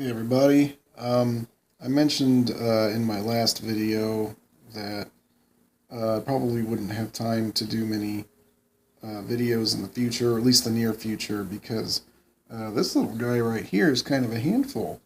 Hey everybody, I mentioned in my last video that I probably wouldn't have time to do many videos in the future, or at least the near future, because this little guy right here is kind of a handful.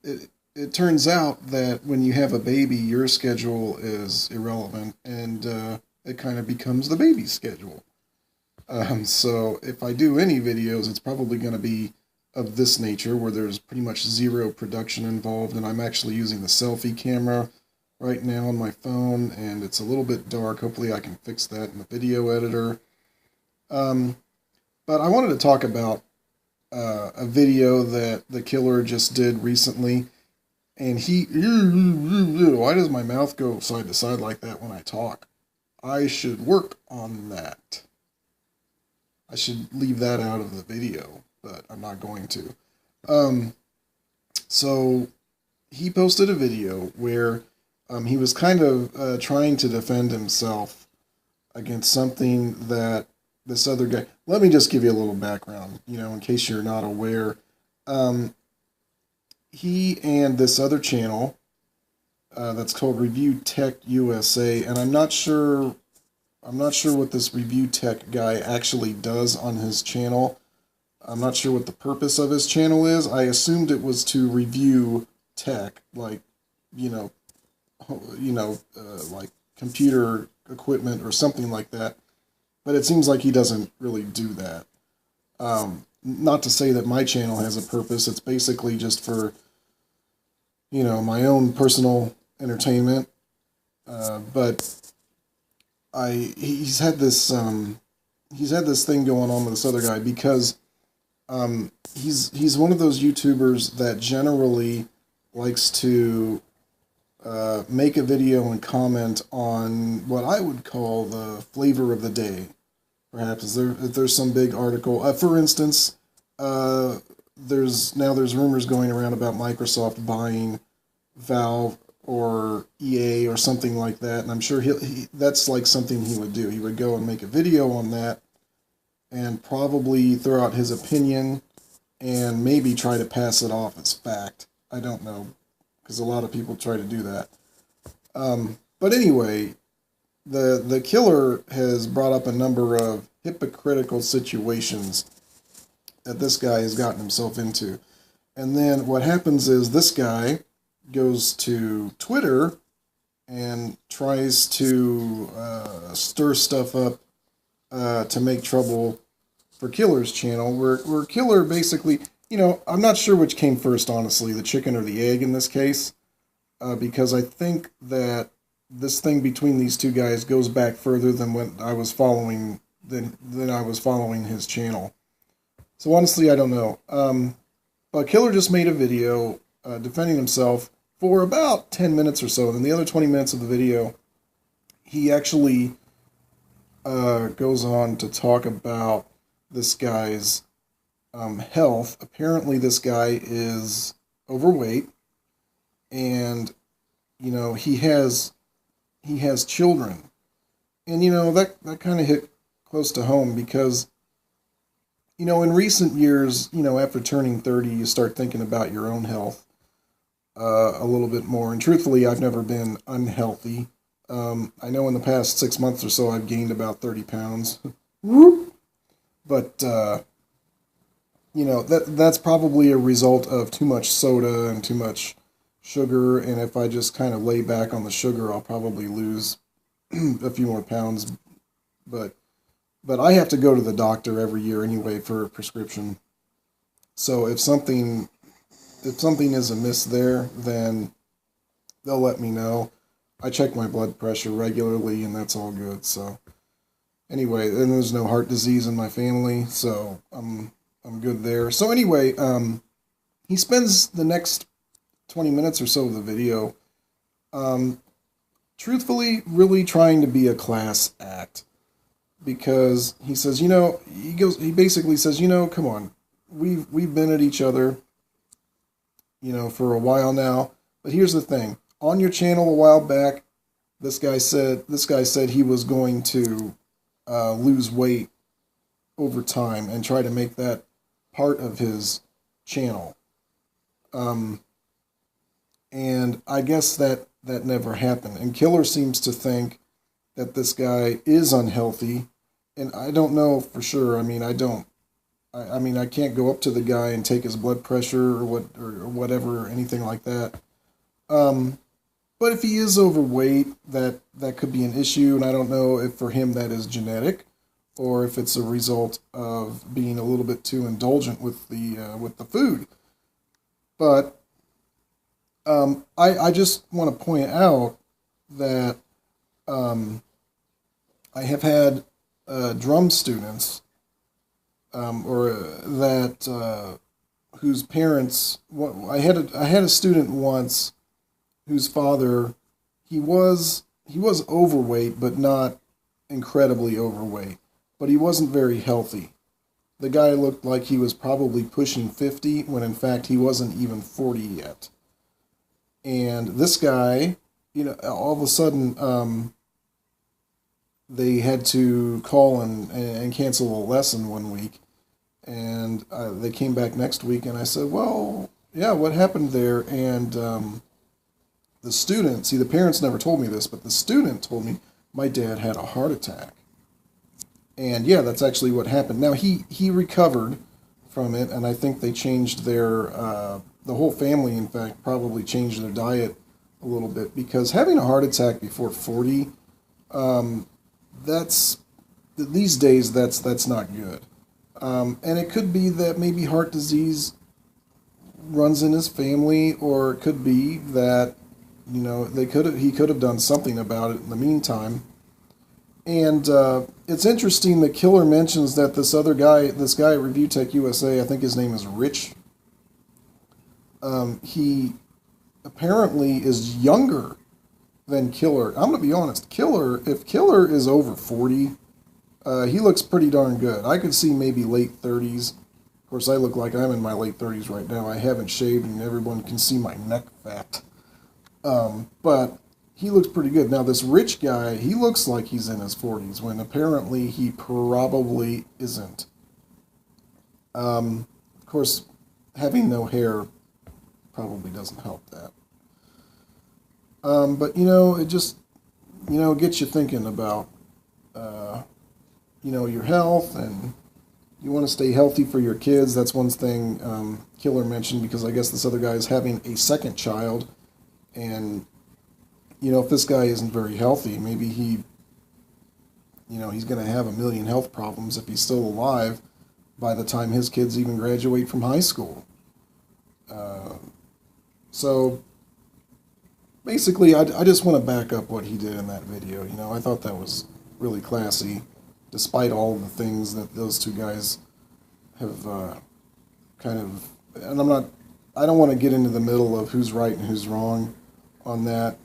It turns out that when you have a baby, your schedule is irrelevant, and it kind of becomes the baby's schedule. So if I do any videos, it's probably going to be of this nature, where there's pretty much zero production involved, and I'm actually using the selfie camera right now on my phone, and it's a little bit dark. Hopefully I can fix that in the video editor. Um, but I wanted to talk about a video that the killer just did recently, and why does my mouth go side to side like that when I talk? I should work on that. I should leave that out of the video, but I'm not going to. Um, so he posted a video where he was kind of trying to defend himself against something that this other guy. Let me just give you a little background, in case you're not aware. He and this other channel that's called Reviewtech USA, and I'm not sure what this Reviewtech guy actually does on his channel. I'm not sure what the purpose of his channel is. I assumed it was to review tech, like, like computer equipment or something like that. But it seems like he doesn't really do that. Not to say that my channel has a purpose. It's basically just for, my own personal entertainment. But he's had this thing going on with this other guy because he's one of those YouTubers that generally likes to make a video and comment on what I would call the flavor of the day. Perhaps if there's some big article. For instance, there's rumors going around about Microsoft buying Valve or EA or something like that, and I'm sure that's like something he would do. He would go and make a video on that and probably throw out his opinion and maybe try to pass it off as fact. I don't know, because a lot of people try to do that. But anyway, the killer has brought up a number of hypocritical situations that this guy has gotten himself into. And then what happens is this guy goes to Twitter and tries to stir stuff up to make trouble for Killer's channel, where Killer basically, I'm not sure which came first, honestly, the chicken or the egg in this case, because I think that this thing between these two guys goes back further than when I was following than I was following his channel. So honestly, I don't know. But Killer just made a video defending himself for about 10 minutes or so, and then the other 20 minutes of the video, he actually goes on to talk about this guy's health. Apparently this guy is overweight, and he has children, and that kind of hit close to home because in recent years, after turning 30, you start thinking about your own health a little bit more. And truthfully, I've never been unhealthy. I know in the past 6 months or so, I've gained about 30 pounds. But, that's probably a result of too much soda and too much sugar. And if I just kind of lay back on the sugar, I'll probably lose a few more pounds. But I have to go to the doctor every year anyway for a prescription. So if something is amiss there, then they'll let me know. I check my blood pressure regularly, and that's all good. So anyway, and there's no heart disease in my family, so I'm good there. So anyway, he spends the next 20 minutes or so of the video, truthfully, really trying to be a class act, because he says, he basically says, come on, we've been at each other, for a while now. But here's the thing: on your channel a while back, this guy said he was going to lose weight over time and try to make that part of his channel. And I guess that never happened. And Killer seems to think that this guy is unhealthy, and I don't know for sure. I mean, I don't. I mean, I can't go up to the guy and take his blood pressure or whatever, or anything like that. But if he is overweight, that could be an issue, and I don't know if for him that is genetic, or if it's a result of being a little bit too indulgent with the food. But I just want to point out that I have had drum students, or that whose parents. I had a student once whose father, he was overweight, but not incredibly overweight, but he wasn't very healthy. The guy looked like he was probably pushing 50, when in fact he wasn't even 40 yet. And this guy, all of a sudden, they had to call and cancel a lesson one week. And they came back next week, and I said, well, yeah, what happened there? And the student, see, the parents never told me this, but the student told me, my dad had a heart attack. And yeah, that's actually what happened. Now, he recovered from it, and I think they changed the whole family, in fact, probably changed their diet a little bit, because having a heart attack before 40, these days, that's not good. And it could be that maybe heart disease runs in his family, or it could be that, he could have done something about it in the meantime. And it's interesting that Killer mentions that this guy at Reviewtech USA, I think his name is Rich, he apparently is younger than Killer. I'm going to be honest, if Killer is over 40, he looks pretty darn good. I could see maybe late 30s. Of course, I look like I'm in my late 30s right now. I haven't shaved, and everyone can see my neck fat. But he looks pretty good. Now, this Rich guy, he looks like he's in his 40s, when apparently he probably isn't. Of course, having no hair probably doesn't help that. But, it just, gets you thinking about, your health, and you want to stay healthy for your kids. That's one thing Killer mentioned, because I guess this other guy is having a second child, and if this guy isn't very healthy, maybe he's going to have a million health problems if he's still alive by the time his kids even graduate from high school. So basically, I just want to back up what he did in that video. I thought that was really classy, despite all the things that those two guys have kind of. And I don't want to get into the middle of who's right and who's wrong on that.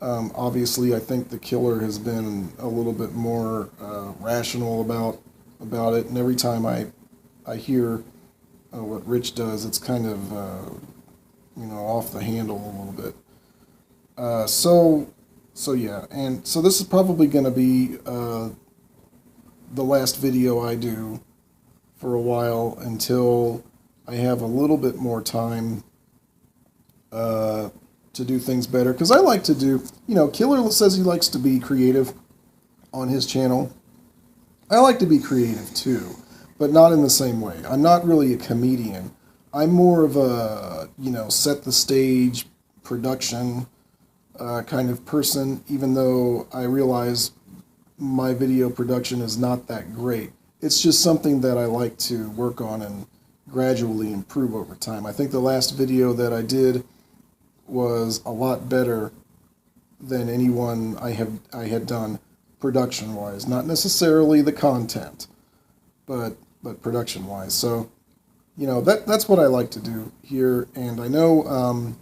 Obviously, I think the Killer has been a little bit more rational about it, and every time I hear what Rich does, it's kind of off the handle a little bit. So yeah, and so this is probably going to be the last video I do for a while, until I have a little bit more time to do things better, because I like to do, Killer says he likes to be creative on his channel. I like to be creative too, but not in the same way. I'm not really a comedian. I'm more of a, set the stage, production kind of person, even though I realize my video production is not that great. It's just something that I like to work on and gradually improve over time. I think the last video that I did was a lot better than any one I had done production-wise. Not necessarily the content, but production-wise. So, that's what I like to do here. And I know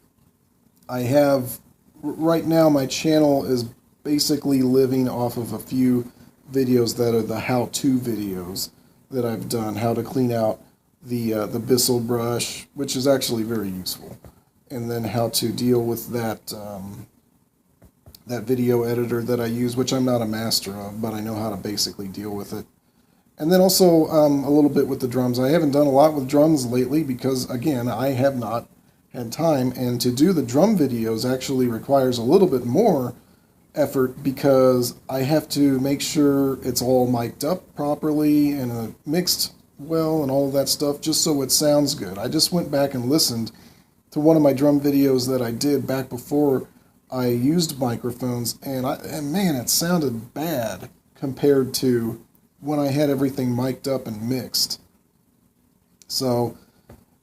I have, right now my channel is basically living off of a few videos that are the how-to videos that I've done. How to clean out the bristle brush, which is actually very useful. And then how to deal with that that video editor that I use, which I'm not a master of, but I know how to basically deal with it. And then also a little bit with the drums. I haven't done a lot with drums lately because, again, I have not and time. And to do the drum videos actually requires a little bit more effort because I have to make sure it's all mic'd up properly and mixed well and all of that stuff just so it sounds good. I just went back and listened to one of my drum videos that I did back before I used microphones, and man, it sounded bad compared to when I had everything mic'd up and mixed. So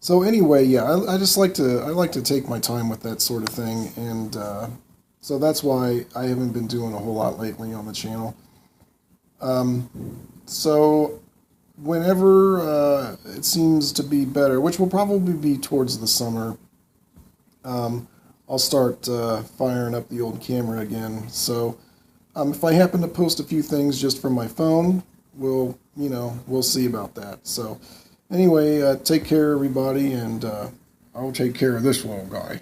anyway, yeah, I just like to take my time with that sort of thing, and so that's why I haven't been doing a whole lot lately on the channel. So whenever it seems to be better, which will probably be towards the summer, I'll start firing up the old camera again. So if I happen to post a few things just from my phone, we'll see about that. So anyway, take care, everybody, and I'll take care of this little guy.